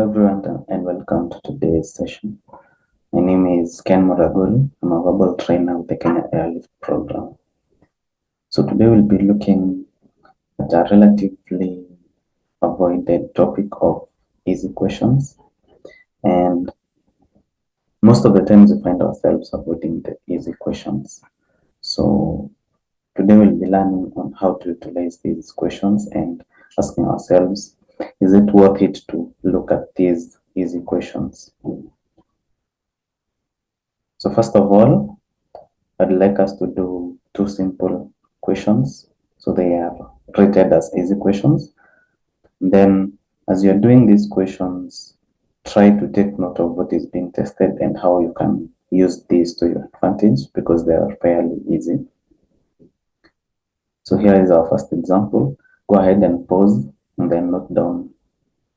everyone and welcome to today's session. My name is Ken Muragoli. I'm a verbal trainer with the Kenya Airlift program. So today we'll be looking at a relatively avoided topic of easy questions. And most of the times we find ourselves avoiding the easy questions. So today we'll be learning on how to utilize these questions and asking ourselves, is it worth it to look at these easy questions? So first of all, I'd like us to do two simple questions. So they are rated as easy questions. Then as you're doing these questions, try to take note of what is being tested and how you can use these to your advantage because they are fairly easy. So here is our first example. Go ahead and pause and then note down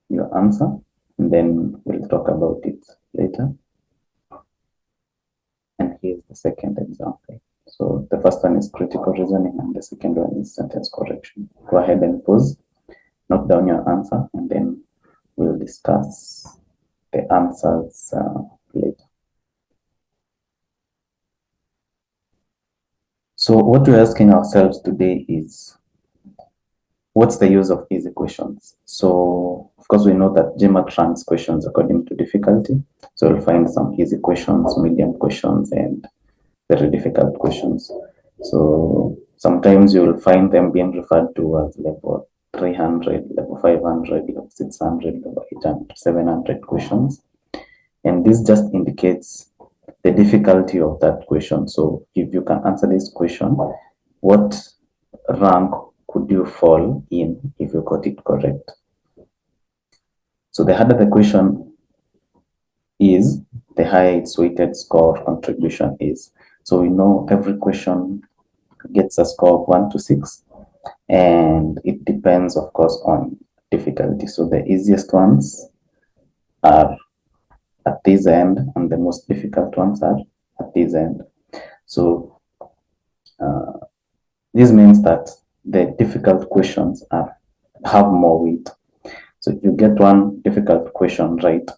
your answer, and then we'll talk about it later. And here's the second example. So the first one is critical reasoning and the second one is sentence correction. Go ahead and pause, note down your answer, and then we'll discuss the answers later. So what we're asking ourselves today is, what's the use of easy questions? So of course we know that GMAT ranks questions according to difficulty. So we'll find some easy questions, medium questions, and very difficult questions. So sometimes you will find them being referred to as level 300, level 500, level 600, level 800, 700 questions. And this just indicates the difficulty of that question. So if you can answer this question, what rank could you fall in if you got it correct? So the harder the question is, the higher its weighted score contribution is. So we know every question gets a score of 1 to 6, and it depends, of course, on difficulty. So the easiest ones are at this end, and the most difficult ones are at this end. So this means that the difficult questions have more weight. So if you get one difficult question right,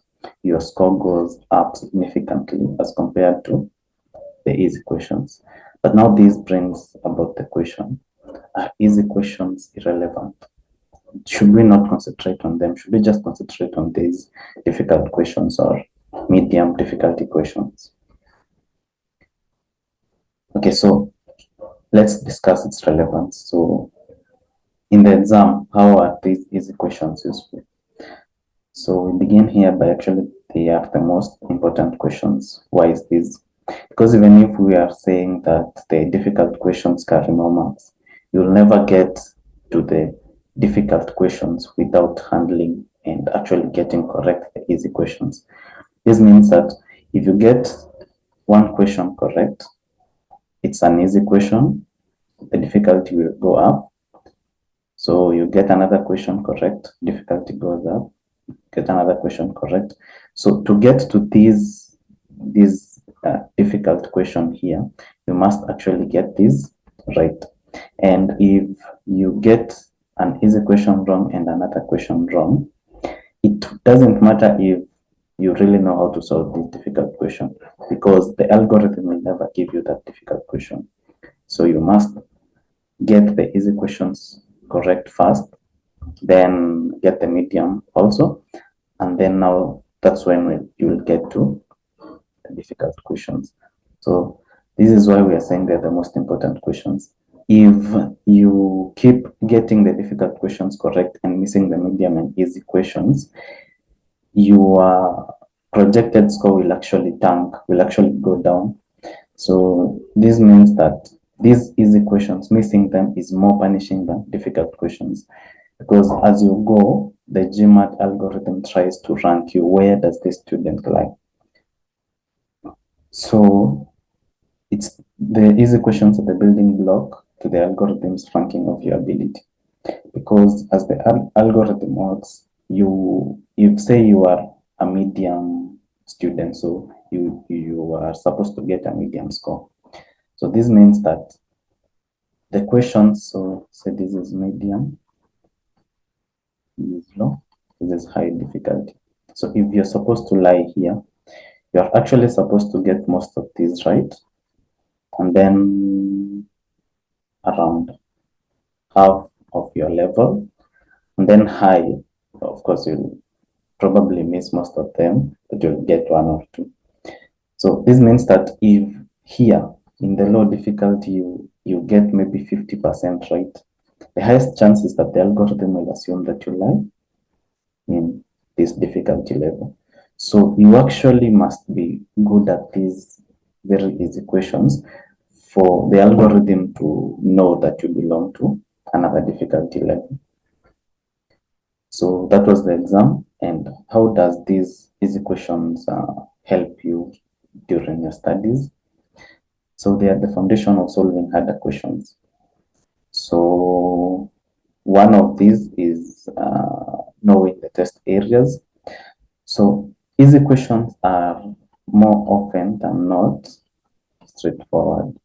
your score goes up significantly as compared to the easy questions. But now this brings about the question, are easy questions irrelevant? Should we not concentrate on them? Should we just concentrate on these difficult questions or medium difficulty questions? Okay, so let's discuss its relevance. So in the exam, how are these easy questions useful? So we begin here by actually they are the most important questions. Why is this? Because even if we are saying that the difficult questions carry more marks, you'll never get to the difficult questions without handling and actually getting correct the easy questions. This means that if you get one question correct, it's an easy question, the difficulty will go up. So you get another question correct, difficulty goes up, get another question correct. So to get to these difficult question here, you must actually get this right. And if you get an easy question wrong and another question wrong, it doesn't matter if you really know how to solve this difficult question, because the algorithm will never give you that difficult question. So you must get the easy questions correct first, then get the medium also, and then now that's when you will get to the difficult questions. So this is why we are saying they're the most important questions. If you keep getting the difficult questions correct and missing the medium and easy questions, your projected score will actually tank, will actually go down. So this means that these easy questions, missing them is more punishing than difficult questions, because as you go, the GMAT algorithm tries to rank you. Where does the student lie? So it's the easy questions are the building block to the algorithm's ranking of your ability, because as the algorithm works, if say you are a medium student, so you are supposed to get a medium score. So this means that the questions, so say this is medium, this is low, this is high difficulty. So if you're supposed to lie here, you're actually supposed to get most of these right, and then around half of your level, and then high, of course, you'll probably miss most of them, but you'll get one or two. So this means that if here in the low difficulty you get maybe 50% right, the highest chance is that the algorithm will assume that you lie in this difficulty level. So you actually must be good at these very easy questions for the algorithm to know that you belong to another difficulty level. So that was the exam. And how does these easy questions help you during your studies? So they are the foundation of solving harder questions. So one of these is knowing the test areas. So easy questions are more often than not straightforward.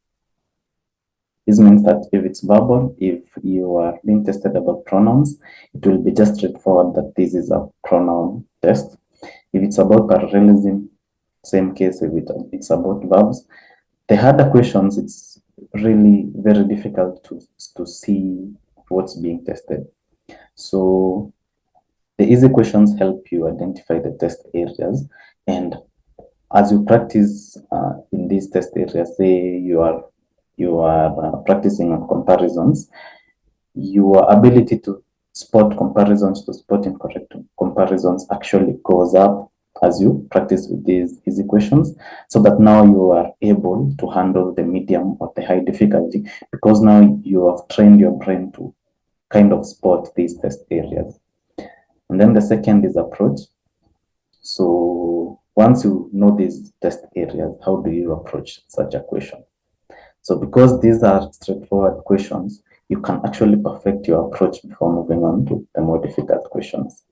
This means that if it's verbal, if you are being tested about pronouns, it will be just straightforward that this is a pronoun test. If it's about parallelism, same case. If it's about verbs, the harder questions, it's really very difficult to see what's being tested. So the easy questions help you identify the test areas, and as you practice in these test areas, say you are practicing on comparisons, your ability to spot comparisons, to spot incorrect comparisons actually goes up as you practice with these easy questions, so that now you are able to handle the medium or the high difficulty, because now you have trained your brain to kind of spot these test areas. And then the second is approach. So once you know these test areas, how do you approach such a question? So because these are straightforward questions, you can actually perfect your approach before moving on to the more difficult questions.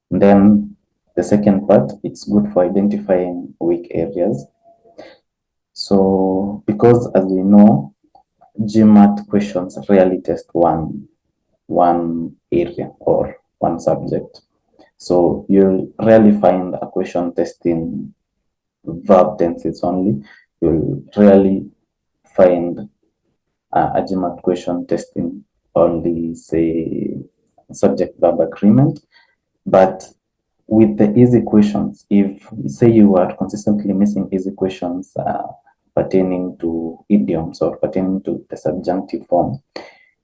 And then the second part, it's good for identifying weak areas. So because as we know, GMAT questions rarely test one area or one subject. So you'll rarely find a question testing verb tenses only. You'll rarely find a GMAT question testing only, say, subject-verb agreement. But with the easy questions, if say you are consistently missing easy questions pertaining to idioms or pertaining to the subjunctive form,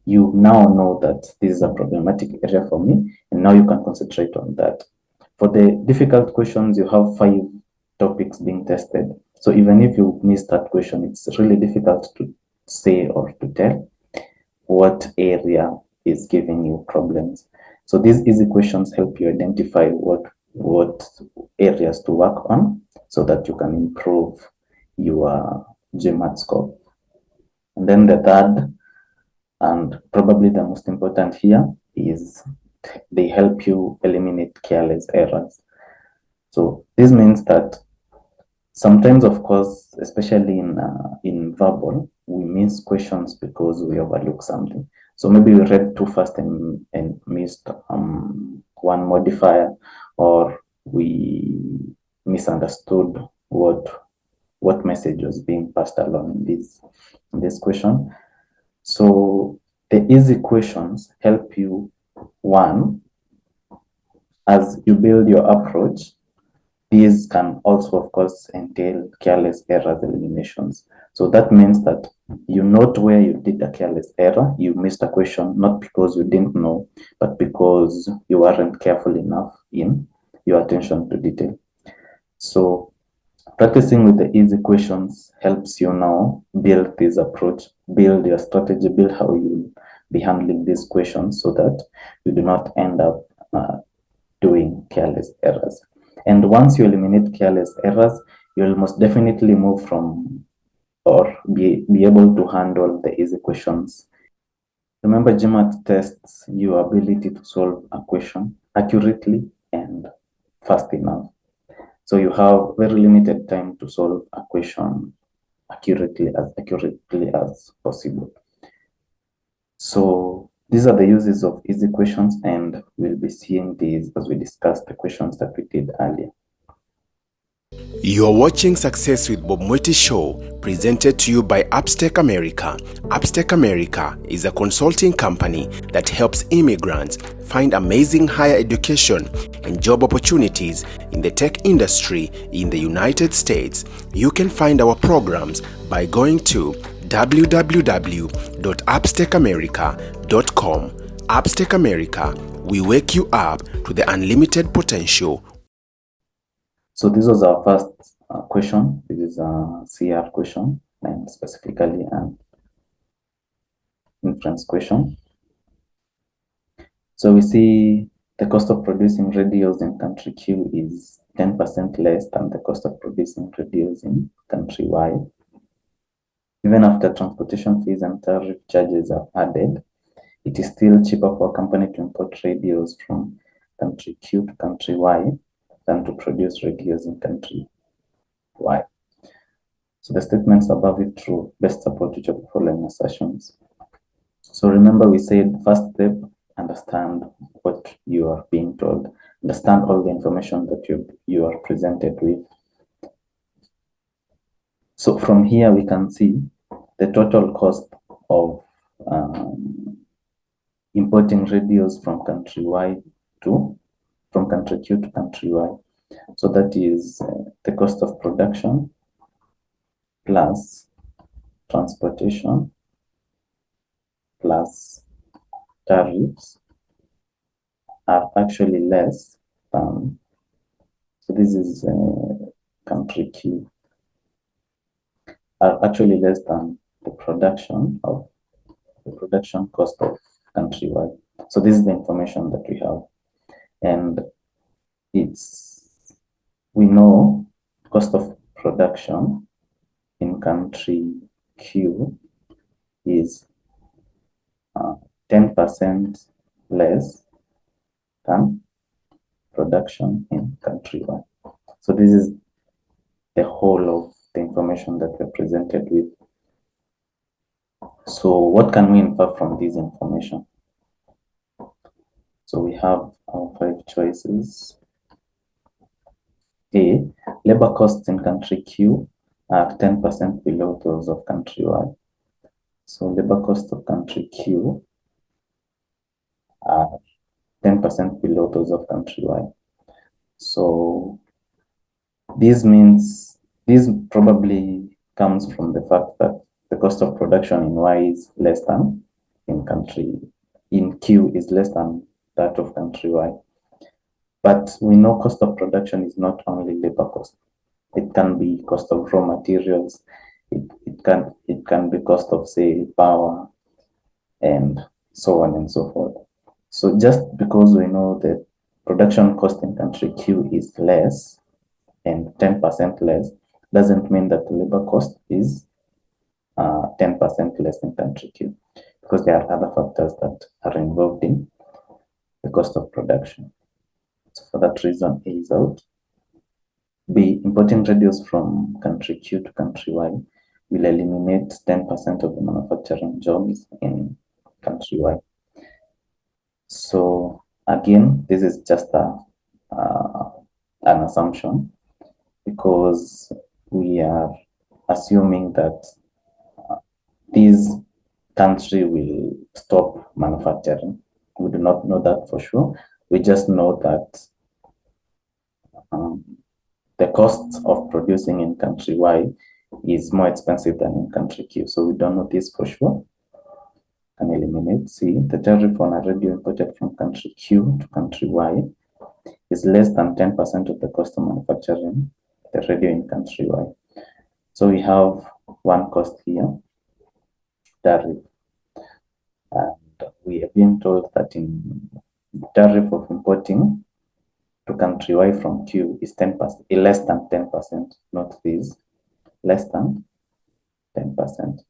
you now know that this is a problematic area for me, and now you can concentrate on that. For the difficult questions, you have 5 topics being tested. So even if you miss that question, it's really difficult to say or to tell what area is giving you problems. So these easy questions help you identify what areas to work on so that you can improve your GMAT score. And then the third, and probably the most important here, is they help you eliminate careless errors. So this means that sometimes, of course, especially in verbal, we miss questions because we overlook something. So maybe we read too fast and missed one modifier, or we misunderstood what message was being passed along in this question. So the easy questions help you, one, as you build your approach. These can also, of course, entail careless errors eliminations. So that means that you note where you did a careless error, you missed a question, not because you didn't know, but because you weren't careful enough in your attention to detail. So practicing with the easy questions helps you now build this approach, build your strategy, build how you be handling these questions so that you do not end up doing careless errors. And once you eliminate careless errors, you'll most definitely move from or be able to handle the easy questions. Remember, GMAT tests your ability to solve a question accurately and fast enough. So you have very limited time to solve a question accurately as possible. So These are the uses of easy questions, and we'll be seeing these as we discuss the questions that we did earlier. You're watching Success with Bob Mwiti Show, presented to you by Upstack America. Upstack America is a consulting company that helps immigrants find amazing higher education and job opportunities in the tech industry in the United States. You can find our programs by going to www.upstackamerica.com. Upstack America, we wake you up to the unlimited potential. So this was our first question. This is a CR question, and specifically an inference question. So we see the cost of producing radios in country Q is 10% less than the cost of producing radios in country Y. Even after transportation fees and tariff charges are added, it is still cheaper for a company to import radios from country Q to country Y than to produce radios in country Y. So the statements above if true best support each of the following assertions. So remember, we said first step, understand what you are being told. Understand all the information that you are presented with. So from here we can see the total cost of importing radios from country Y from country Q to country Y. So that is the cost of production plus transportation plus tariffs are actually less than, so this is country Q, are actually less than the production cost of country Y. So this is the information that we have, and we know cost of production in country Q is 10% less than production in country Y. So this is the whole of the information that we're presented with. So what can we infer from this information? So we have our 5 choices. A, labor costs in country Q are 10% below those of country Y. So labor costs of country Q are 10% below those of country Y. So this means, this probably comes from the fact that the cost of production in Y is less than in Q is less than that of country Y. But we know cost of production is not only labor cost. It can be cost of raw materials. It can be cost of, say, power, and so on and so forth. So just because we know that production cost in country Q is less and 10% less, doesn't mean that the labor cost is 10% less in country Q, because there are other factors that are involved in the cost of production. So for that reason, A is out. B, importing radios from country Q to country Y will eliminate 10% of the manufacturing jobs in country Y. So again, this is just an assumption, because we are assuming that this country will stop manufacturing. We do not know that for sure. We just know that the cost of producing in country Y is more expensive than in country Q. So we don't know this for sure. Can eliminate. C, the tariff on a radio imported from country Q to country Y is less than 10% of the cost of manufacturing the radio in country Y. So we have one cost here, tariff. And we have been told that in tariff of importing to country Y from Q is 10%, less than 10%, not this, less than 10%.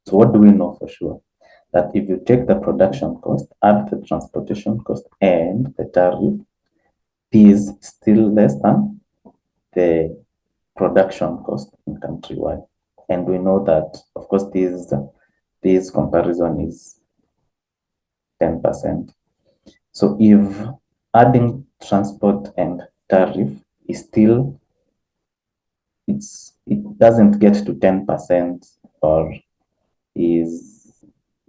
So what do we know for sure? That if you take the production cost, add the transportation cost and the tariff, is still less than the production cost in country Y. And we know that, of course, this comparison is 10%. So if adding transport and tariff is still, it doesn't get to 10%, or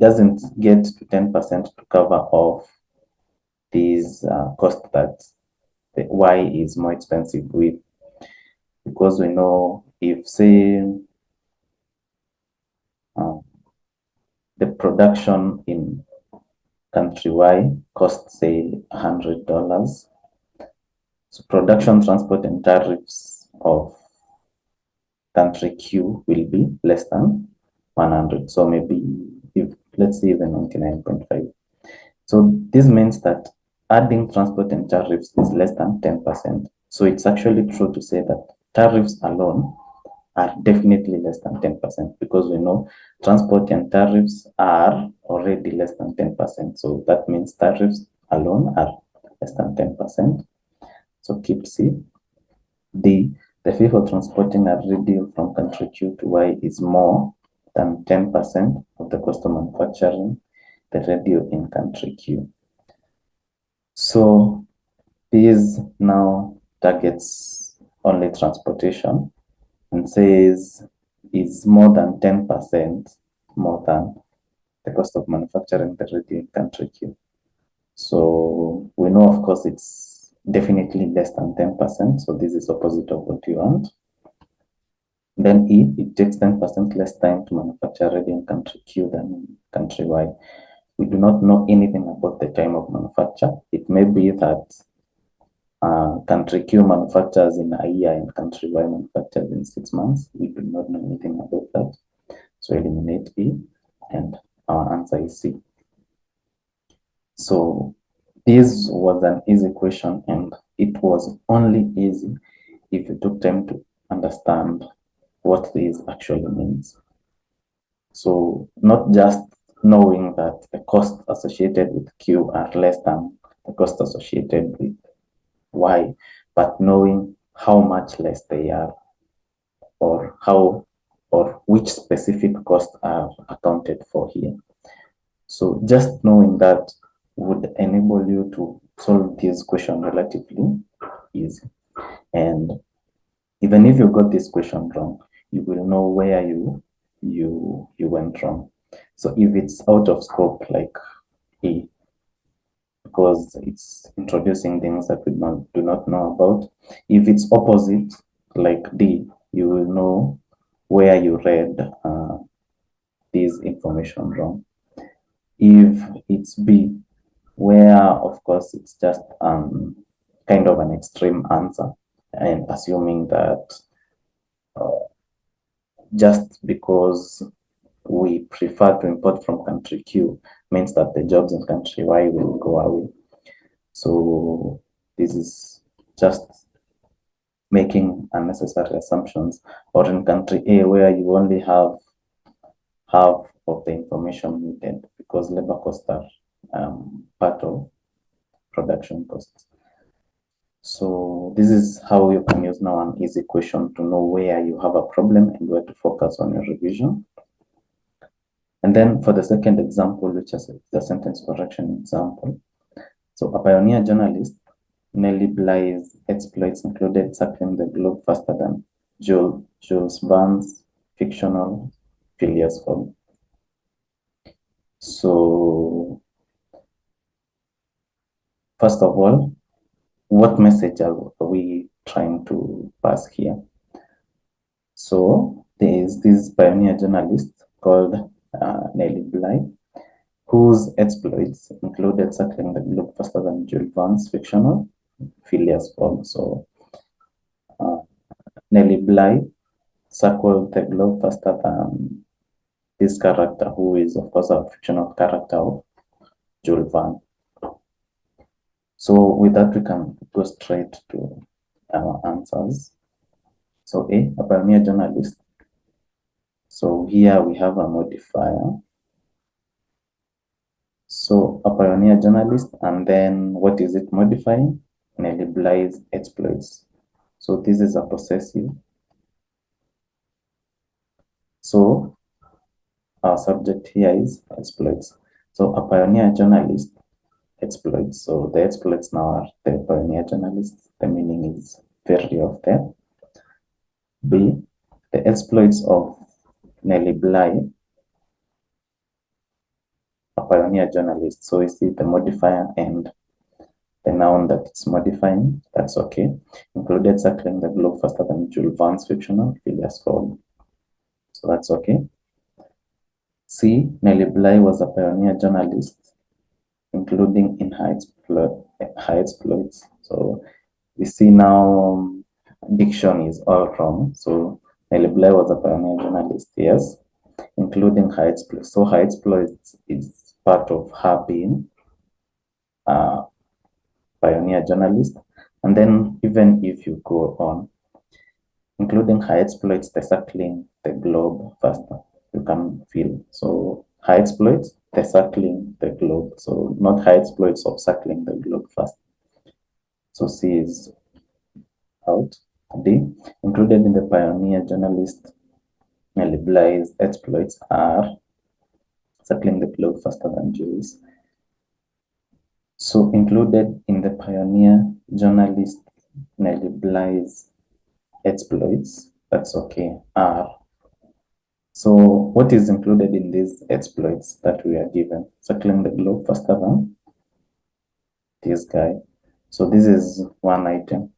doesn't get to 10% to cover off these costs that the Y is more expensive with, because we know if, say, the production in country Y costs, say, $100, so production, transport, and tariffs of country Q will be less than 100. So maybe, if let's say, even 99.5. So this means that adding transport and tariffs is less than 10%. So it's actually true to say that tariffs alone are definitely less than 10%, because we know transport and tariffs are already less than 10%. So that means tariffs alone are less than 10%. So keep C. D, the fee for transporting a radio from country Q to Y is more than 10% of the cost of manufacturing the radio in country Q. So this now targets only transportation and says is more than 10% more than the cost of manufacturing the radio in country Q. So we know, of course, it's definitely less than 10%. So this is opposite of what we want. Then E, it takes 10% less time to manufacture radio in country Q than in country Y. We do not know anything about the time of manufacture. It may be that country Q manufactures in a year and country Y manufactures in 6 months. We do not know anything about that. So eliminate E, and our answer is C. So this was an easy question, and it was only easy if you took time to understand what this actually means. So not just knowing that the costs associated with Q are less than the cost associated with Y, but knowing how much less they are, or which specific costs are accounted for here. So just knowing that would enable you to solve this question relatively easy. And even if you got this question wrong, you will know where you went wrong. So if it's out of scope, like E, because it's introducing things that we do not know about. If it's opposite, like D, you will know where you read this information wrong. If it's B, where, of course, it's just kind of an extreme answer, and assuming that just because we prefer to import from country Q means that the jobs in country Y will go away. So this is just making unnecessary assumptions. Or in country A, where you only have half of the information needed, because labor costs are part of production costs. So this is how you can use now an easy question to know where you have a problem and where to focus on your revision. And then for the second example, which is the sentence correction example. So a pioneer journalist, Nellie Bly's exploits included circling the globe faster than Jules Verne's fictional Phileas Fogg. So first of all, what message are we trying to pass here? So there is this pioneer journalist called Nellie Bly, whose exploits included circling the globe faster than Jules Verne's fictional Phileas Fogg. So Nellie Bly circled the globe faster than this character, who is, of course, a fictional character of Jules Verne. So with that, we can go straight to our answers. So A, a pioneer journalist. So here we have a modifier. So a pioneer journalist, and then what is it modifying? Nellie Bly's exploits. So this is a possessive. So our subject here is exploits. So a pioneer journalist exploits. So the exploits now are the pioneer journalists. The meaning is very of them. B, the exploits of Nellie Bly, a pioneer journalist. So you see the modifier and the noun that it's modifying. That's okay. Included circling the globe faster than Jules Verne's fictional Phileas Fogg. So that's okay. C, Nellie Bly was a pioneer journalist, including in her exploits. So we see now diction is all wrong. So Nellie Bly was a pioneer journalist, yes, including her exploits. So her exploits is part of her being a pioneer journalist. And then even if you go on, including her exploits, the circling the globe faster, you can feel. So her exploits, the circling the globe. So not her exploits of circling the globe fast. So C is out. D, included in the pioneer journalist Nellie Bly's exploits are circling the globe faster than Jules. So included in the pioneer journalist Nellie Bly's exploits, that's okay, are. So what is included in these exploits that we are given? Circling the globe faster than this guy. So this is one item.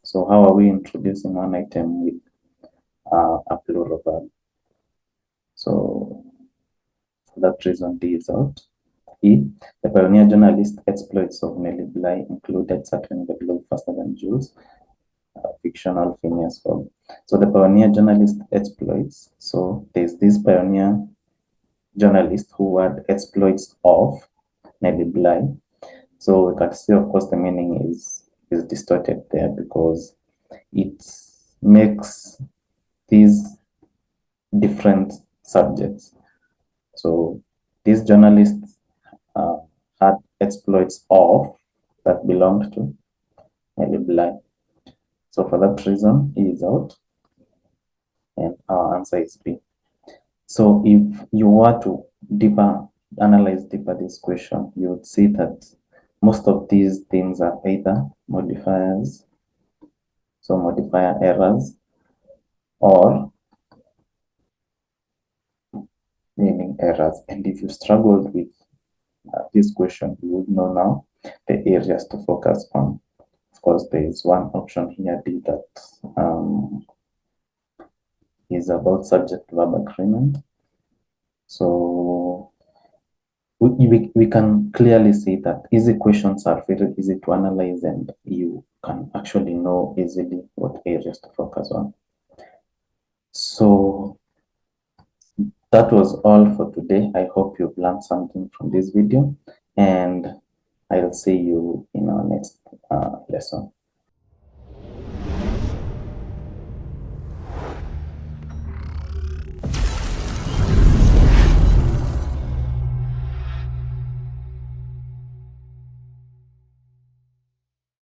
So how are we introducing one item with a plural verb? So for that reason, D is out. E, the pioneer journalist exploits of Nellie Bly included circling the globe faster than Jules, fictional Phineas Fogg. So the pioneer journalist exploits. So there's this pioneer journalist who had exploits of Nellie Bly. So we can see, of course, the meaning is distorted there because it makes these different subjects. So these journalists had exploits of that belonged to Nellie Bly. So for that reason, E is out, and our answer is B. So if you were to analyze deeper this question, you would see that most of these things are either modifiers, so modifier errors, or meaning errors. And if you struggled with this question, you would know now the areas to focus on. Of course, there is one option here, D, that is about subject-verb agreement. So we can clearly see that easy questions are very easy to analyze, and you can actually know easily what areas to focus on. So that was all for today. I hope you've learned something from this video, and I'll see you in our next lesson.